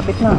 malapit na.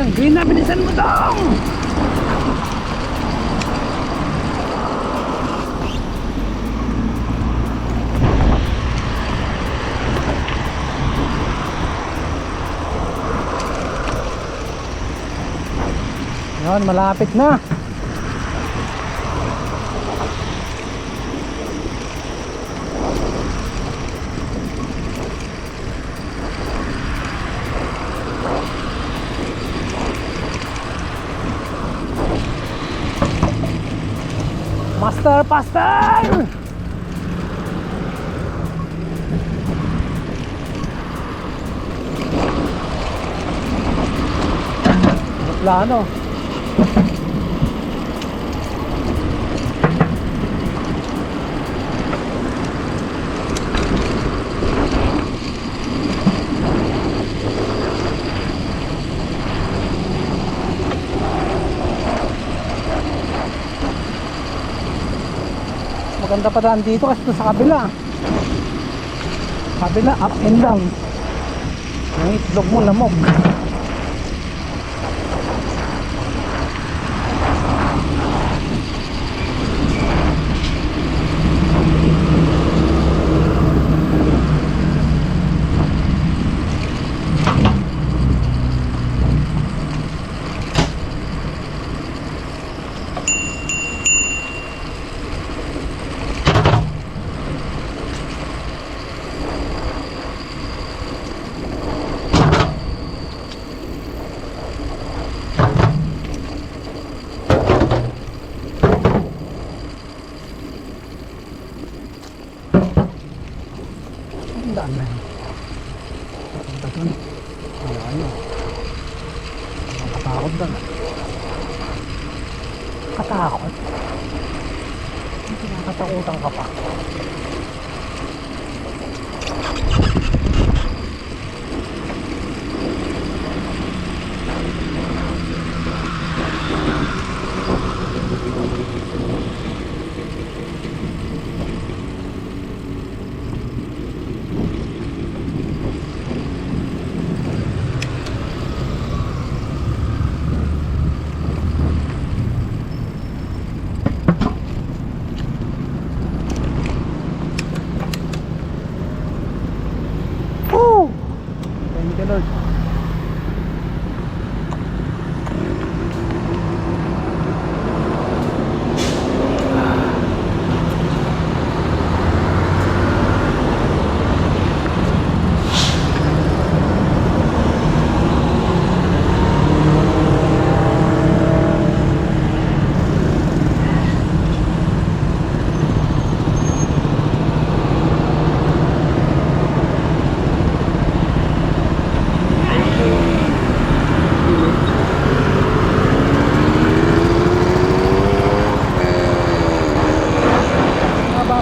Yan, green na, bilisan mo dong! Yan, malapit na. Master, faster! Plano. Maganda pa daan dito kasi ito sa kabila. Kabila, up and down. Ang itlog mo lamog. Daan na yun. Punta dun. Ano? Nakatakot dun. Katakot? Nakatakutan ka pa. Thank you, Lord.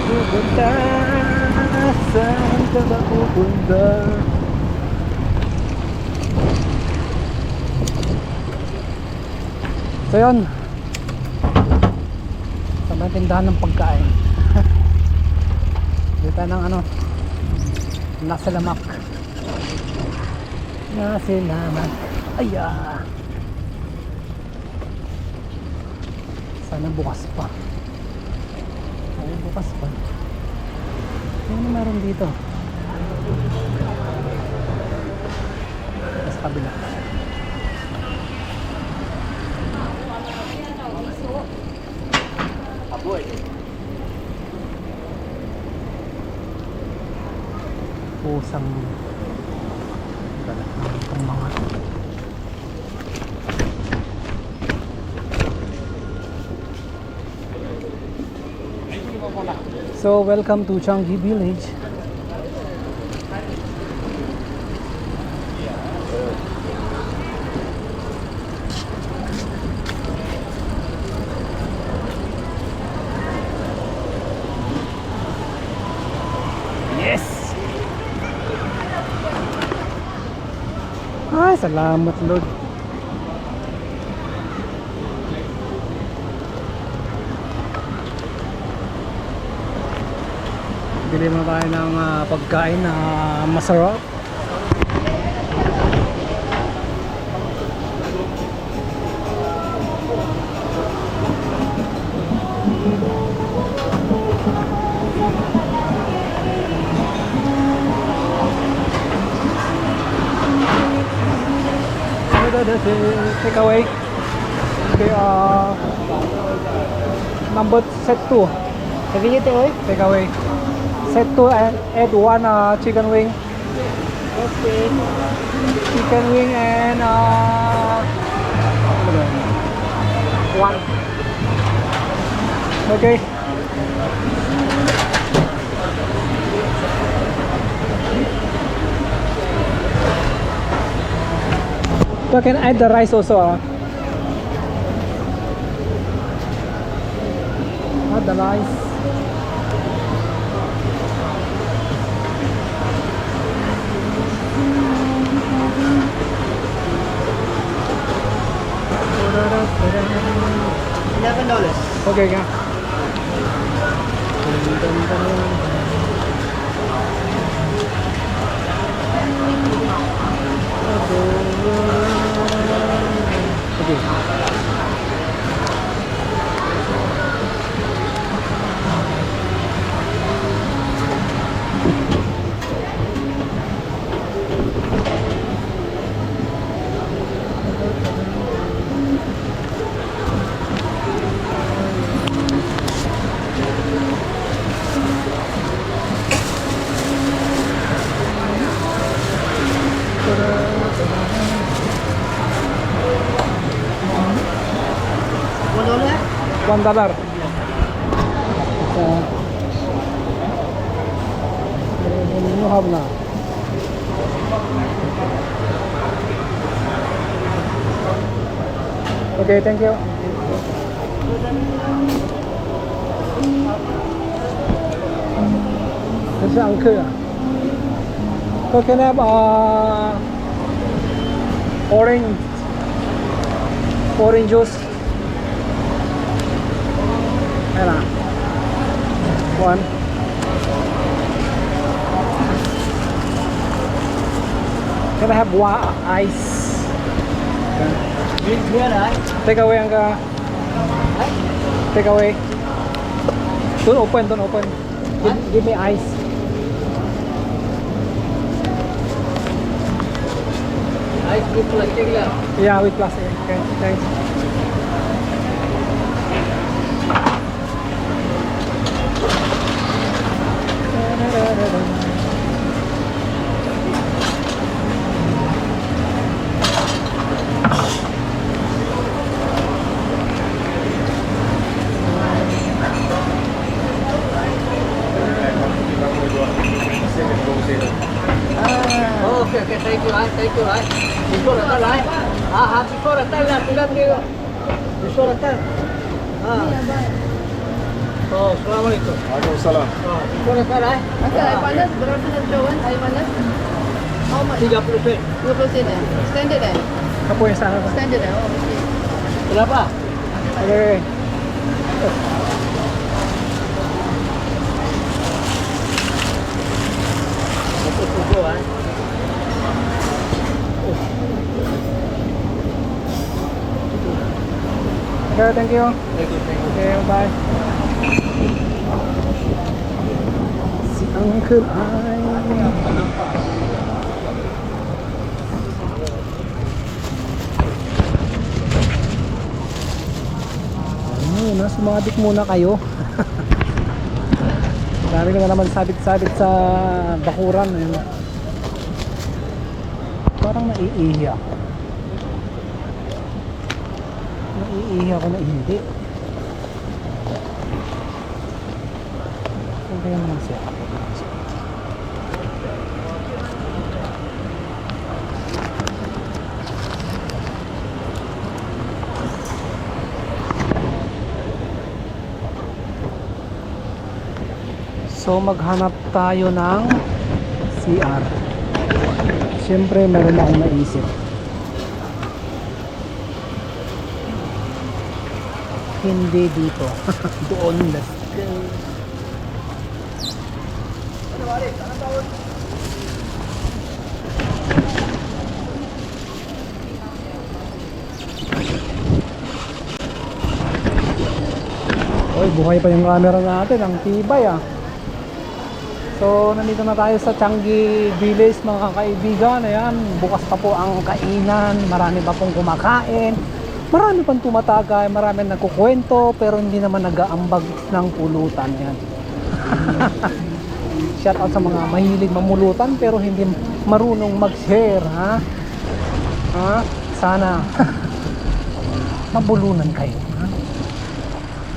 Pupunta, saan ka ba pupunta? So yun, sa may tindahan ng pagkain dito ng ano, nasa Lamak. Salamat. Ay, sana bukas pa. Ay, bukas pa. Ano meron dito? Sa kabila. Pusang ang mga so welcome to Changi Village. Yes! Ay, salamat Lord. Bili mo tayo ng pagkain na masarap. Take away. Okay, number set 2. Have you take away? Take away. Set 2 and add one chicken wing. Okay. Chicken wing and one. Okay. You can add the rice also. Add the rice. $11. Okay ka. Okay. $1. You have now. Okay, thank you. This is uncle. So can I have orange juice? Ayan. One. Can I have one ice? Take away ang take away. Don't open. Give me ice. Ice with plastic lang. Yeah, with plastic. Okay, thanks. Oh, okay, thank you, right. Before that, right? Before that, tulang dito. Before that. Oh, assalamualaikum. Waalaikumsalam. Before that, right? Okay, I panas, berapa nak I panas? How much? 30 sen. 20 sen eh? Standard eh? Kapo yung sana ba? Standard eh? Oh, okay. Berapa? Okay. Satu suku, sir. Thank you. Thank you, thank you. Okay, bye. Si Uncle ay... Ano, sumabit muna kayo. Dami ko na naman sabit-sabit sa bakuran. Ayun. Parang naiihi ako. Naiihi ako na hindi. Okay naman siya. So maghanap tayo ng CR. Siyempre meron akong naisip. Hindi dito. Doon, let's go. Oy, buhay pa yung camera natin. Ang tibay ah. So, nandito na tayo sa Changi Village mga kaibigan. Ayan, bukas pa po ang kainan. Marami pa pong kumakain. Marami pang tumatagay. Marami nagkukwento. Pero hindi naman nag-aambag ng pulutan. Yan. Shout out sa mga mahilig mamulutan pero hindi marunong mag-share. Ha? Ha? Sana mabulunan kayo. Ha?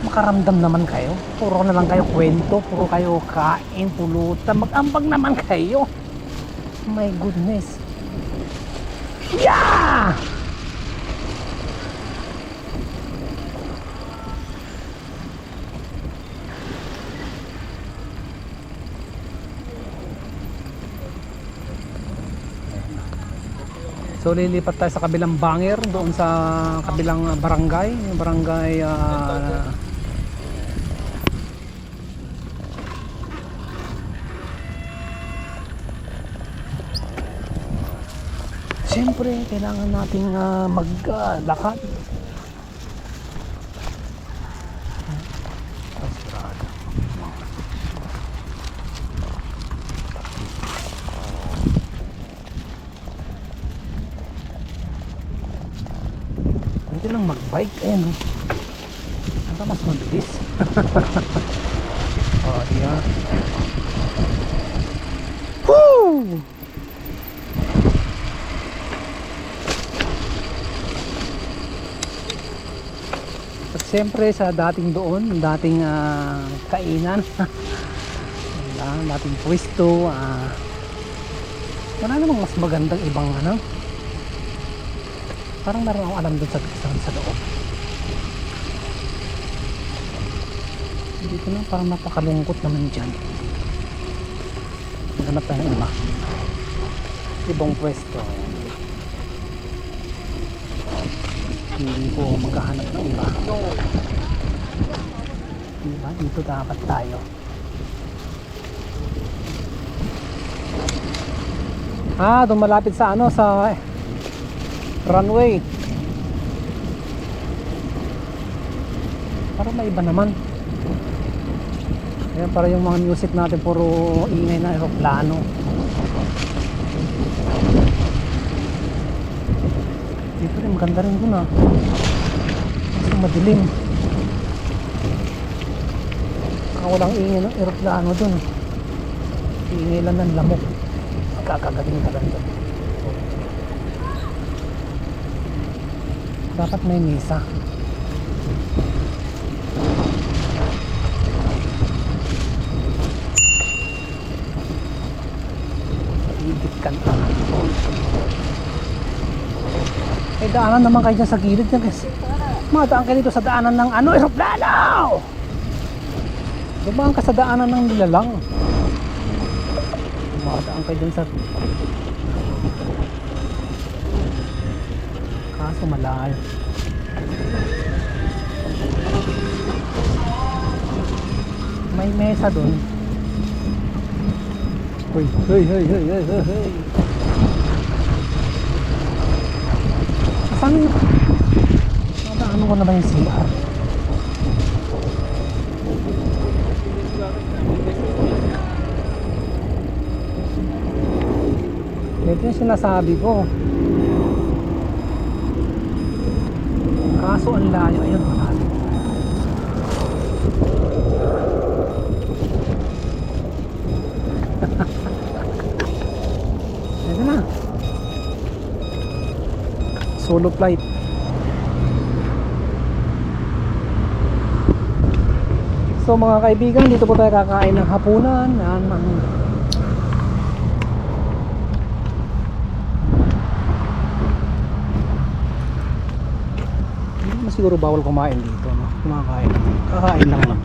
Makaramdam naman kayo. Puro na lang kayo kwento, puro kayo kain, pulutan. Mag-ambag naman kayo. My goodness. Yeah! So lilipat tayo sa kabilang bangir, doon sa kabilang barangay, yung barangay siyempre kailangan nating maglakad. Pwede lang mag-bike ano mas mabilis. Oh, diyan. Woo! At siyempre sa dating doon, dating kainan, dating pwesto, wala namang mas magandang ibang parang meron akong alam doon sa loob. Dito na parang napakalungkot naman dyan. Maghanap tayo ng iba. Ibang pwesto. Hindi ko maghahanap ng iba. Diba? Dito dapat tayo. Doon malapit sa sa runway. Para may iba naman. Ayan, para yung mga music natin puro ingay na aeroplano. Dito rin maganda rin dun kasi madilim. Saka walang ingay ng aeroplano dun. Ingay lang ng lamok. Kakagaling ka lang dun. Dapat may misa. Ibig ka na. Daanan naman kayo dyan sa gilid niya guys. Madaan kayo dito sa daanan ng aeroplano! Dumaan ka sa daanan ng nilalang. Madaan kayo dyan sa... Kaso malayo. May mesa doon. Hoy, hoy, hoy, hoy, hoy, hoy, hoy. Saan? Nadaan ko ko na ba yung CR? Ito yung sinasabi ko. Kaso ang layo. Ayun, malalim. Ito na. Solo flight. So mga kaibigan, dito po tayo kakain ng hapunan. Yan, hindi na siguro bawal kumain dito, no? Kumakain. Kakain lang naman.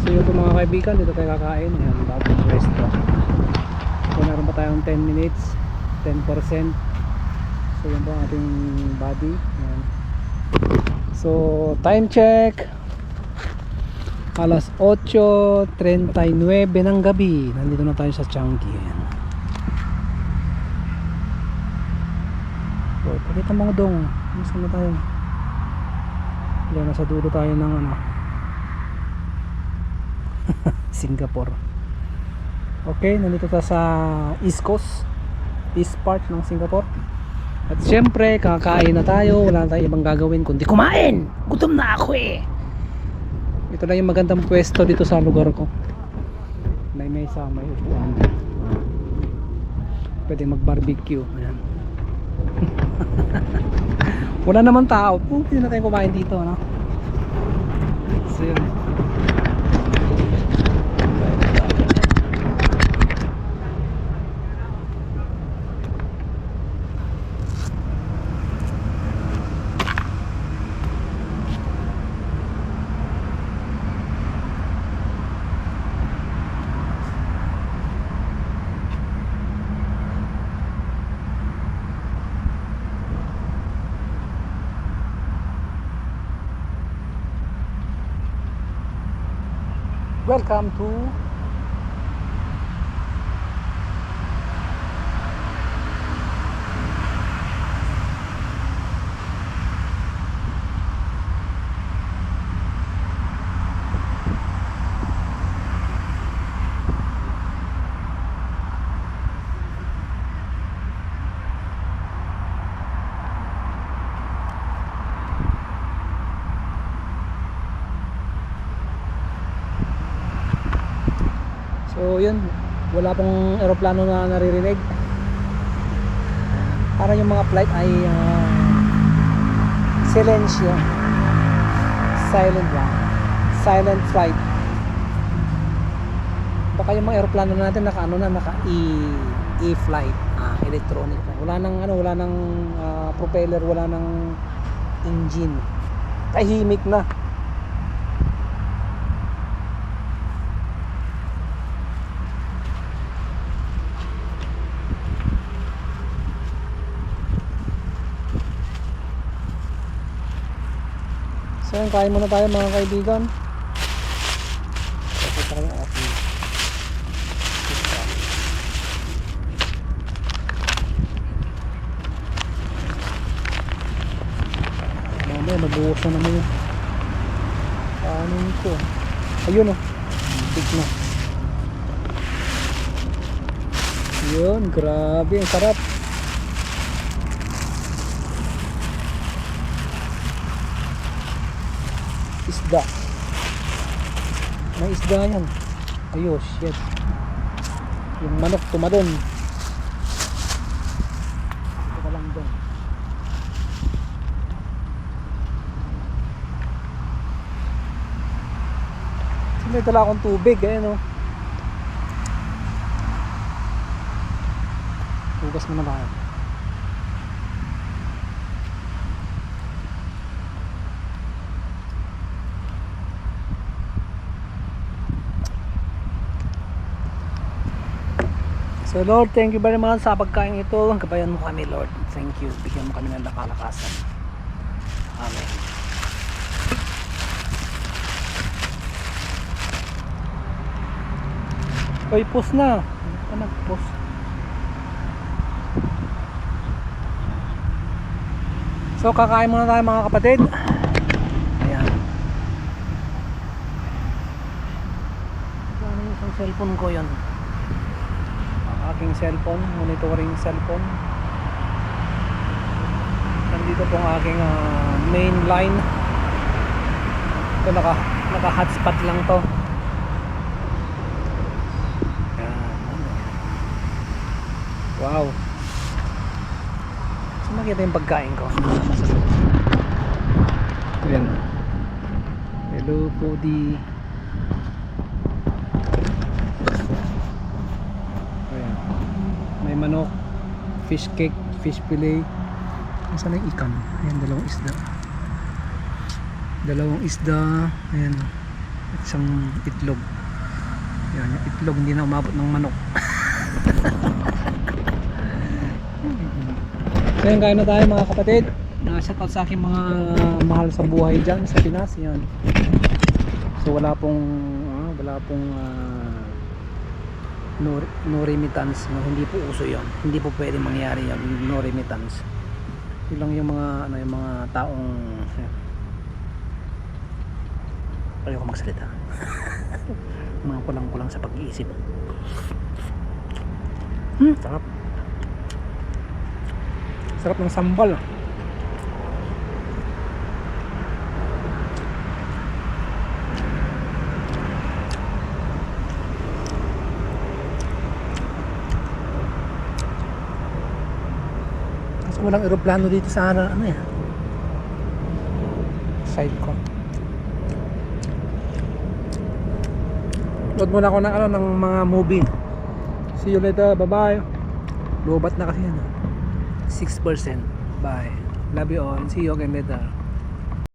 So yun po mga kaibigan, dito tayo kakain. Yan, bagong resto. So meron pa tayong 10 minutes, 10%. So yan po ang ating body. Yan. So time check, alas 8:39 ng gabi. Nandito na tayo sa Changi. Yan. So pakita mo dong, saan na tayo? Yan, nasa dulo tayo ng ano, Singapore. Okay, nandito tayo sa East Coast, East part ng Singapore. At syempre, kakain na tayo. Wala na tayong ibang gagawin kundi kumain. Gutom na ako eh. Ito na yung magandang pwesto dito sa lugar ko. May mesa, may upuan. Pwede mag barbecue. Ayan. Wala naman tao. Pwede na tayong kumain dito, no? So yun. Welcome to So yun, wala pong eroplano na naririnig. Para yung mga flight ay silencio. Silent lang. Silent flight. Baka yung mga eroplano natin naka e-flight, electronic. Wala nang wala nang propeller, wala nang engine. Tahimik na. So yun, kain muna tayo mga kaibigan. Ito tayo ating pizza. Mamaya magbuhos na naman yung kanin ko. Ayun oh, big na. Yun, grabe, ang sarap. Isda. May isda yan. Ayos, shit. Yung manok tumadon. Ito ka lang doon. May dala akong tubig. Ayan o. Hugas mo na tayo. So Lord, thank you very much sa pagkain ito. Gabayan mo kami Lord. Thank you. Bigyan mo kami ng kalakasan. Amen. Oy, post na. Hindi ka nag-post. So kakain muna tayo mga kapatid. Ayan. Ano yung isang cellphone ko yun? Ang aking cellphone, monitoring cellphone. Nandito po ang aking main line. Ito naka hotspot lang to. Ayan. Wow. So makita yung pagkain ko. Ayan. Hello foodie. Ayan. May manok, fish cake, fish fillet. Nasaan na yung ikan? Ayan, dalawang isda. Dalawang isda. Ayan. At isang itlog. Ayan, yung itlog hindi na umabot ng manok. So yun, kain na tayo mga kapatid. Shout out sa aking mga mahal sa buhay dyan sa Pinas. Yan. So wala pong no remittance. No, hindi po uso yun. Hindi po pwede mangyari yun. No remittance. Yun lang yung mga yung mga taong ayoko magsalita. Mga kulang-kulang sa pag-iisip. Sarap. Sarap ng sambal. Kasi walang eroplano dito sa side ko. Load muna ako ng mga movie. See you later. Bye bye. Lobat na kasi yan. 6%. Bye. Love you all. See you again later.